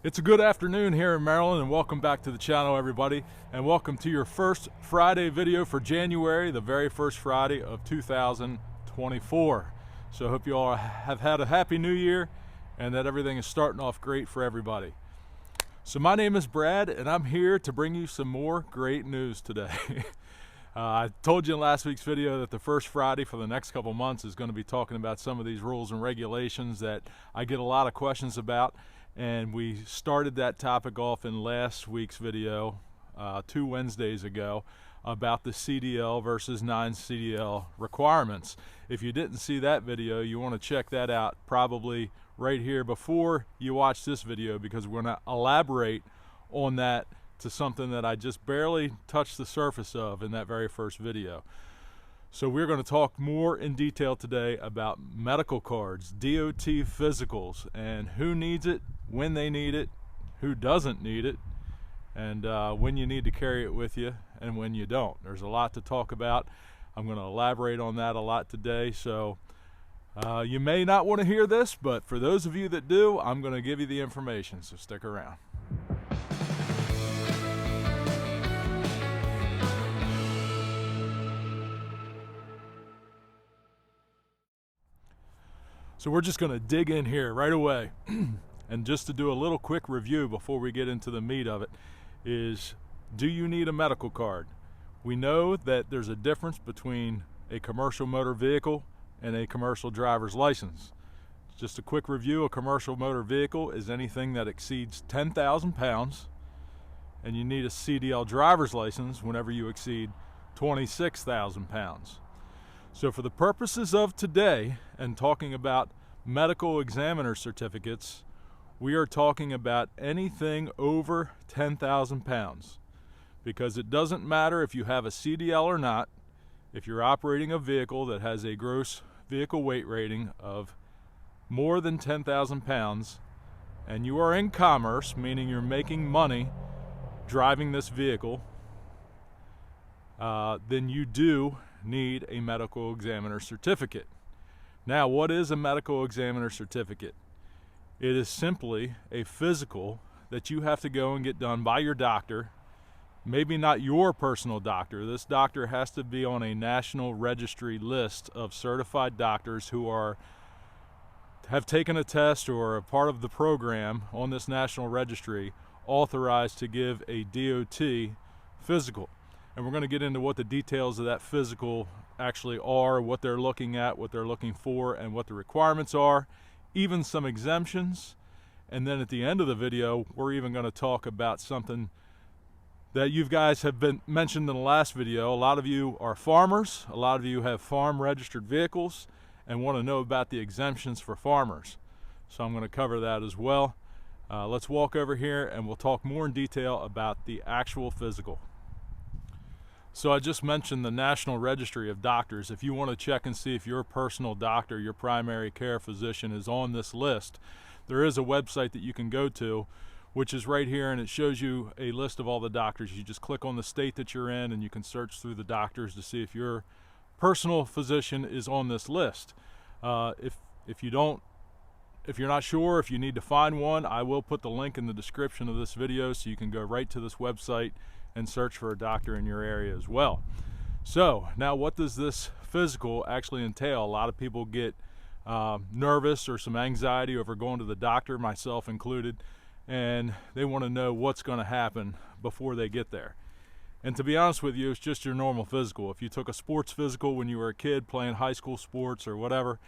It's a good afternoon here in Maryland, and welcome back to the channel, everybody, and welcome to your first Friday video for January, the very first Friday of 2024. So I hope you all have had a happy new year and that everything is starting off great for everybody. So my name is Brad, and I'm here to bring you some more great news today. I told you in last week's video that the first Friday for the next couple months is going to be talking about some of these rules and regulations that I get a lot of questions about. And we started that topic off in last week's video, 2 Wednesdays ago, about the CDL versus non-CDL requirements. If you didn't see that video, you want to check that out probably right here before you watch this video, because we're going to elaborate on that to something that I just barely touched the surface of in that very first video. So we're going to talk more in detail today about medical cards, DOT physicals, and who needs it, when they need it, who doesn't need it, and when you need to carry it with you and when you don't. There's a lot to talk about. I'm going to elaborate on that a lot today. So you may not want to hear this, but for those of you that do, I'm going to give you the information, so stick around. So we're just going to dig in here right away. And just to do a little quick review before we get into the meat of it is, do you need a medical card? We know that there's a difference between a commercial motor vehicle and a commercial driver's license. Just a quick review: a commercial motor vehicle is anything that exceeds 10,000 pounds, and you need a CDL driver's license whenever you exceed 26,000 pounds. So for the purposes of today and talking about medical examiner certificates, we are talking about anything over 10,000 pounds, because it doesn't matter if you have a CDL or not. If you're operating a vehicle that has a gross vehicle weight rating of more than 10,000 pounds and you are in commerce, meaning you're making money driving this vehicle, then you do need a medical examiner certificate. Now, what is a medical examiner certificate? It is simply a physical that you have to go and get done by your doctor. Maybe not your personal doctor. This doctor has to be on a national registry list of certified doctors who have taken a test or are a part of the program on this national registry, authorized to give a DOT physical. And we're going to get into what the details of that physical actually are, what they're looking at, what they're looking for, and what the requirements are, even some exemptions. And then at the end of the video, we're even going to talk about something that you guys have been mentioned in the last video. A lot of you are farmers, a lot of you have farm registered vehicles and want to know about the exemptions for farmers. So I'm going to cover that as well. Let's walk over here and we'll talk more in detail about the actual physical. So I just mentioned the National Registry of Doctors. If you want to check and see if your personal doctor, your primary care physician, is on this list, there is a website that you can go to, which is right here, and it shows you a list of all the doctors. You just click on the state that you're in and you can search through the doctors to see if your personal physician is on this list. If you're not sure, if you need to find one, I will put the link in the description of this video so you can go right to this website and search for a doctor in your area as well. So now, what does this physical actually entail? A lot of people get nervous or some anxiety over going to the doctor, myself included, and they want to know what's going to happen before they get there. And to be honest with you, it's just your normal physical. If you took a sports physical when you were a kid playing high school sports or whatever,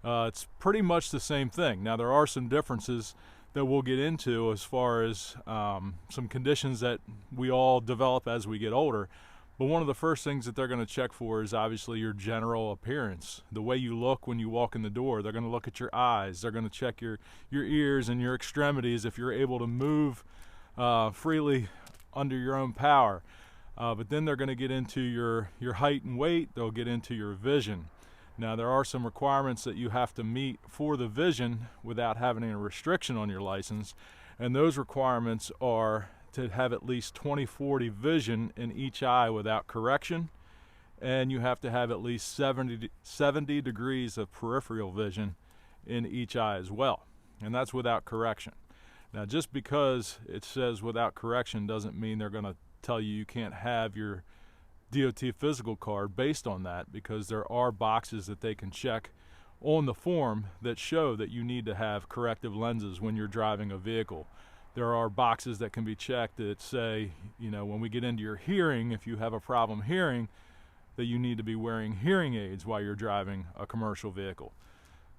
it's pretty much the same thing. Now, there are some differences that we'll get into as far as some conditions that we all develop as we get older. But one of the first things that they're going to check for is obviously your general appearance, the way you look when you walk in the door. They're going to look at your eyes. They're going to check your ears and your extremities, if you're able to move freely under your own power. But then they're going to get into your height and weight. They'll get into your vision. Now, there are some requirements that you have to meet for the vision without having a restriction on your license, and those requirements are to have at least 20/40 vision in each eye without correction, and you have to have at least 70 degrees of peripheral vision in each eye as well, and that's without correction. Now, just because it says without correction doesn't mean they're going to tell you can't have your DOT physical card based on that, because there are boxes that they can check on the form that show that you need to have corrective lenses when you're driving a vehicle. There are boxes that can be checked that say, you know, when we get into your hearing, if you have a problem hearing, that you need to be wearing hearing aids while you're driving a commercial vehicle.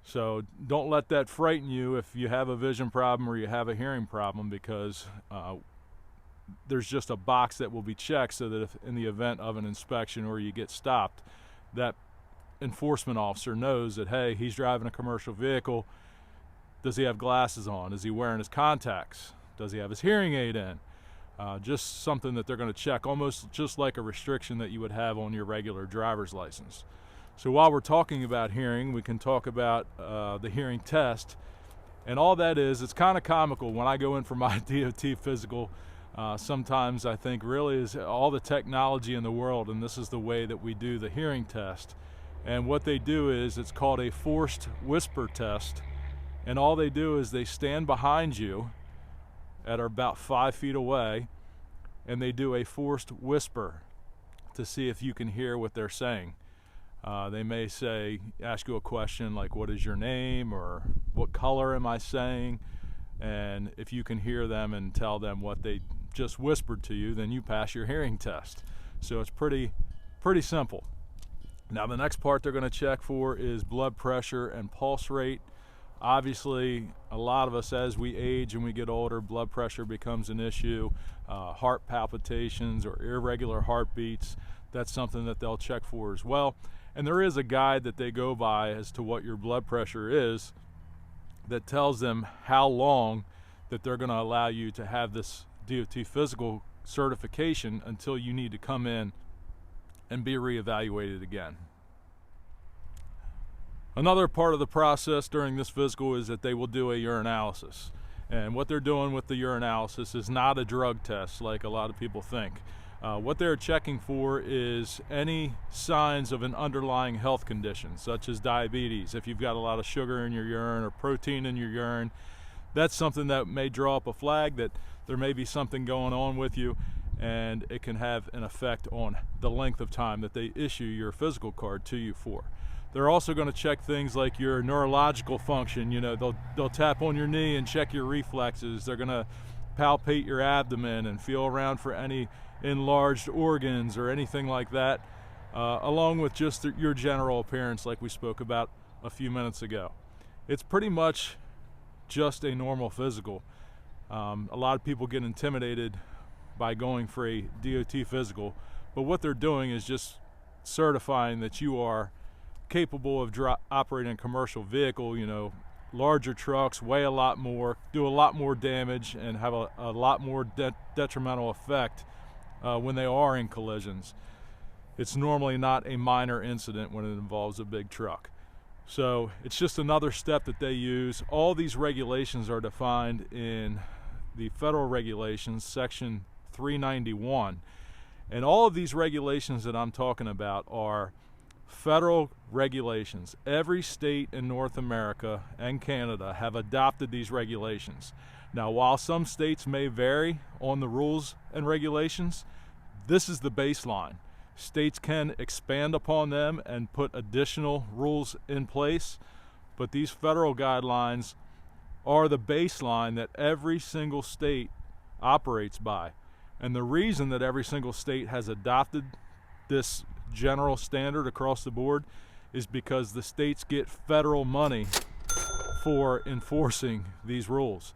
So don't let that frighten you if you have a vision problem or you have a hearing problem, because there's just a box that will be checked so that if in the event of an inspection or you get stopped, that enforcement officer knows that, hey, he's driving a commercial vehicle. Does he have glasses on? Is he wearing his contacts? Does he have his hearing aid in? Just something that they're going to check, almost just like a restriction that you would have on your regular driver's license. So while we're talking about hearing, we can talk about the hearing test. And all that is, it's kind of comical. When I go in for my DOT physical, sometimes I think really is all the technology in the world, and this is the way that we do the hearing test. And what they do is, it's called a forced whisper test. And all they do is they stand behind you at about 5 feet away, and they do a forced whisper to see if you can hear what they're saying. They may ask you a question like, what is your name, or what color am I saying? And if you can hear them and tell them what they just whispered to you, then you pass your hearing test. So it's pretty simple. Now, the next part they're going to check for is blood pressure and pulse rate. Obviously, a lot of us, as we age and we get older, blood pressure becomes an issue. Heart palpitations or irregular heartbeats, that's something that they'll check for as well. And there is a guide that they go by as to what your blood pressure is, that tells them how long that they're going to allow you to have this DOT physical certification until you need to come in and be reevaluated again. Another part of the process during this physical is that they will do a urinalysis. And what they're doing with the urinalysis is not a drug test like a lot of people think. What they're checking for is any signs of an underlying health condition, such as diabetes. If you've got a lot of sugar in your urine or protein in your urine, that's something that may draw up a flag that there may be something going on with you, and it can have an effect on the length of time that they issue your physical card to you for. They're also going to check things like your neurological function. You know, they'll tap on your knee and check your reflexes. They're going to palpate your abdomen and feel around for any enlarged organs or anything like that, along with just your general appearance like we spoke about a few minutes ago. It's pretty much just a normal physical. A lot of people get intimidated by going for a DOT physical, but what they're doing is just certifying that you are capable of operating a commercial vehicle. You know, larger trucks weigh a lot more, do a lot more damage, and have a lot more detrimental effect when they are in collisions. It's normally not a minor incident when it involves a big truck. So it's just another step that they use. All these regulations are defined in the federal regulations, section 391. And all of these regulations that I'm talking about are federal regulations. Every state in North America and Canada have adopted these regulations. Now, while some states may vary on the rules and regulations, this is the baseline. States can expand upon them and put additional rules in place, but these federal guidelines are the baseline that every single state operates by. And the reason that every single state has adopted this general standard across the board is because the states get federal money for enforcing these rules.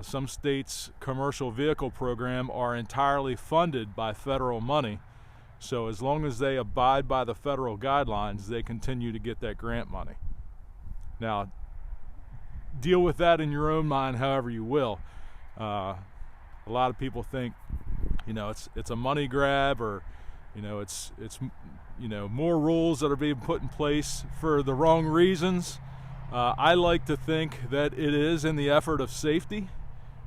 Some states' commercial vehicle program are entirely funded by federal money. So as long as they abide by the federal guidelines, they continue to get that grant money. Now, deal with that in your own mind however you will. A lot of people think, you know, it's a money grab, or it's more rules that are being put in place for the wrong reasons. I like to think that it is in the effort of safety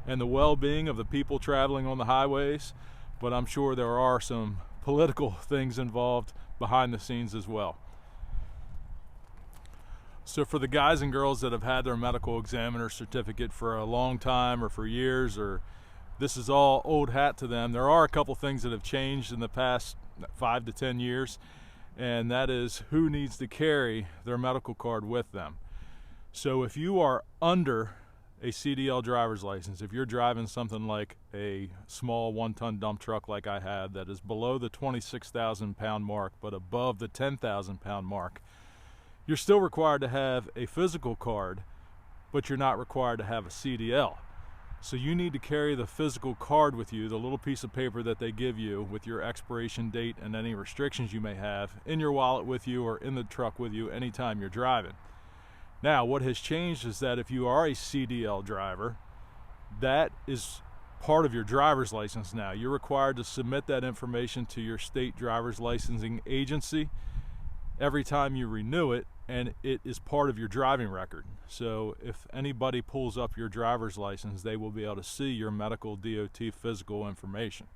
and the well-being of the people traveling on the highways, but I'm sure there are some political things involved behind the scenes as well. So for the guys and girls that have had their medical examiner certificate for a long time or for years, or this is all old hat to them, there are a couple things that have changed in the past 5 to 10 years, and that is who needs to carry their medical card with them. So if you are under a CDL driver's license, if you're driving something like a small 1-ton dump truck like I have that is below the 26,000 pound mark but above the 10,000 pound mark, you're still required to have a physical card, but you're not required to have a CDL. So you need to carry the physical card with you, the little piece of paper that they give you with your expiration date and any restrictions you may have, in your wallet with you or in the truck with you anytime you're driving. Now, what has changed is that if you are a CDL driver, that is part of your driver's license now. You're required to submit that information to your state driver's licensing agency every time you renew it, and it is part of your driving record. So if anybody pulls up your driver's license, they will be able to see your medical DOT physical information.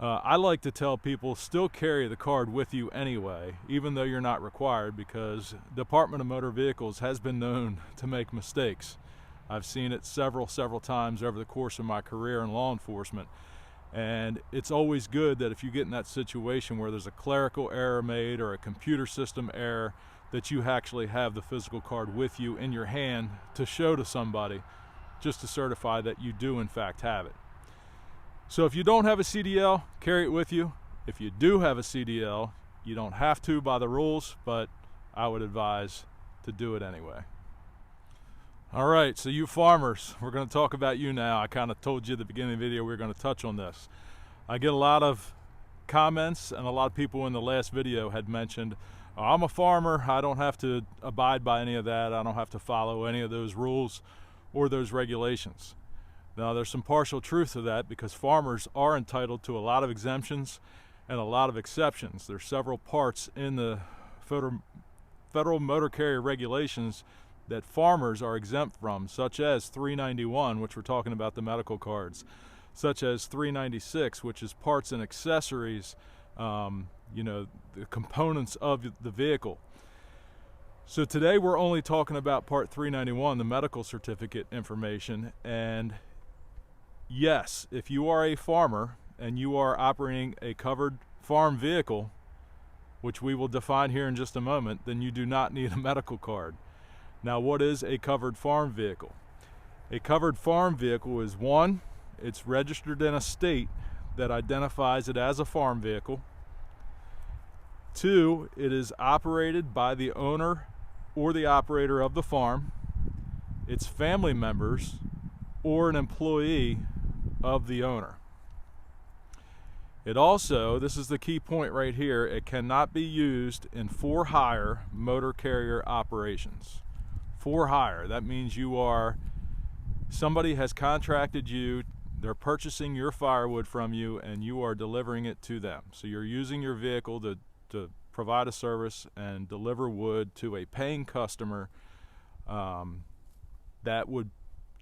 I like to tell people still carry the card with you anyway, even though you're not required, because Department of Motor Vehicles has been known to make mistakes. I've seen it several times over the course of my career in law enforcement. And it's always good that if you get in that situation where there's a clerical error made or a computer system error, that you actually have the physical card with you in your hand to show to somebody, just to certify that you do in fact have it. So if you don't have a CDL, carry it with you. If you do have a CDL, you don't have to by the rules, but I would advise to do it anyway. All right, so you farmers, we're going to talk about you now. I kind of told you at the beginning of the video we were going to touch on this. I get a lot of comments, and a lot of people in the last video had mentioned, oh, I'm a farmer, I don't have to abide by any of that, I don't have to follow any of those rules or those regulations. Now, there's some partial truth to that, because farmers are entitled to a lot of exemptions and a lot of exceptions. There's several parts in the federal motor carrier regulations that farmers are exempt from, such as 391, which we're talking about the medical cards, such as 396, which is parts and accessories, you know, the components of the vehicle. So today we're only talking about part 391, the medical certificate information. And yes, if you are a farmer and you are operating a covered farm vehicle, which we will define here in just a moment, then you do not need a medical card. Now, what is a covered farm vehicle? A covered farm vehicle is, one, it's registered in a state that identifies it as a farm vehicle. Two, it is operated by the owner or the operator of the farm, its family members, or an employee of the owner. It also, this is the key point right here, it cannot be used in for-hire motor carrier operations. For hire, that means somebody has contracted you, they're purchasing your firewood from you, and you are delivering it to them. So you're using your vehicle to provide a service and deliver wood to a paying customer that would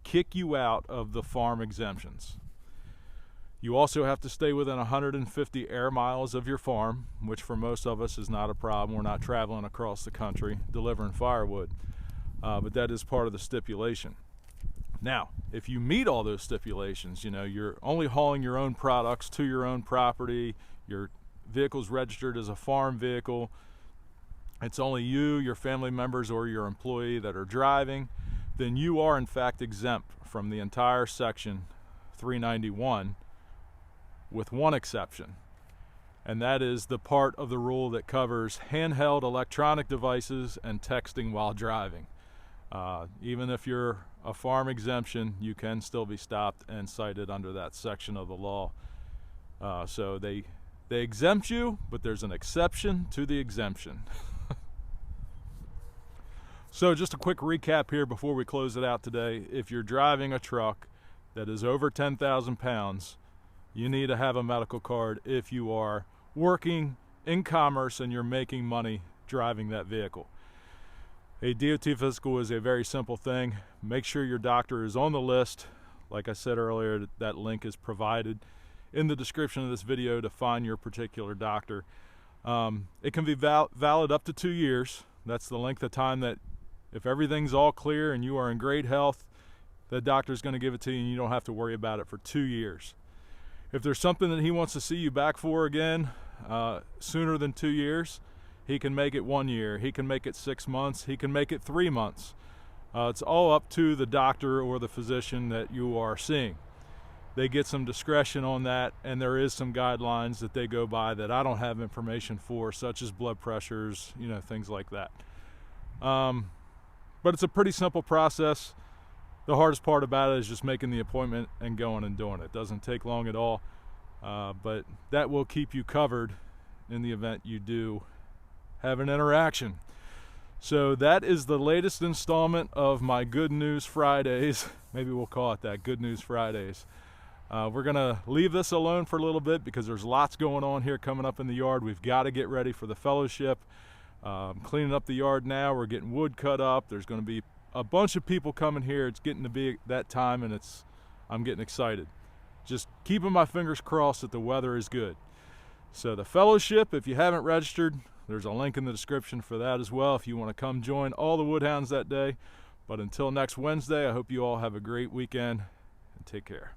kick you out of the farm exemptions. You also have to stay within 150 air miles of your farm, which for most of us is not a problem. We're not traveling across the country delivering firewood. But that is part of the stipulation. Now, if you meet all those stipulations, you know, you're only hauling your own products to your own property, your vehicle's registered as a farm vehicle, it's only you, your family members, or your employee that are driving, then you are in fact exempt from the entire section 391, with one exception. And that is the part of the rule that covers handheld electronic devices and texting while driving. Even if you're a farm exemption, you can still be stopped and cited under that section of the law. So they exempt you, but there's an exception to the exemption. So just a quick recap here before we close it out today. If you're driving a truck that is over 10,000 pounds, you need to have a medical card if you are working in commerce and you're making money driving that vehicle. A DOT physical is a very simple thing. Make sure your doctor is on the list. Like I said earlier, that link is provided in the description of this video to find your particular doctor. It can be valid up to 2 years. That's the length of time that If everything's all clear and you are in great health, the doctor's going to give it to you and you don't have to worry about it for 2 years. If there's something that he wants to see you back for again sooner than 2 years, he can make it 1 year, he can make it 6 months, he can make it 3 months. It's all up to the doctor or the physician that you are seeing. They get some discretion on that, and there is some guidelines that they go by that I don't have information for, such as blood pressures, you know, things like that. But it's a pretty simple process. The hardest part about it is just making the appointment and going and doing it. It doesn't take long at all, but that will keep you covered in the event you do have an interaction. So that is the latest installment of my Good News Fridays. Maybe we'll call it that, Good News Fridays. We're gonna leave this alone for a little bit because there's lots going on here coming up in the yard. We've got to get ready for the fellowship. Cleaning up the yard now. We're getting wood cut up. There's going to be a bunch of people coming here. It's getting to be that time, and I'm getting excited. Just keeping my fingers crossed that the weather is good. So the fellowship, if you haven't registered, there's a link in the description for that as well if you want to come join all the Woodhounds that day. But until next Wednesday, I hope you all have a great weekend and take care.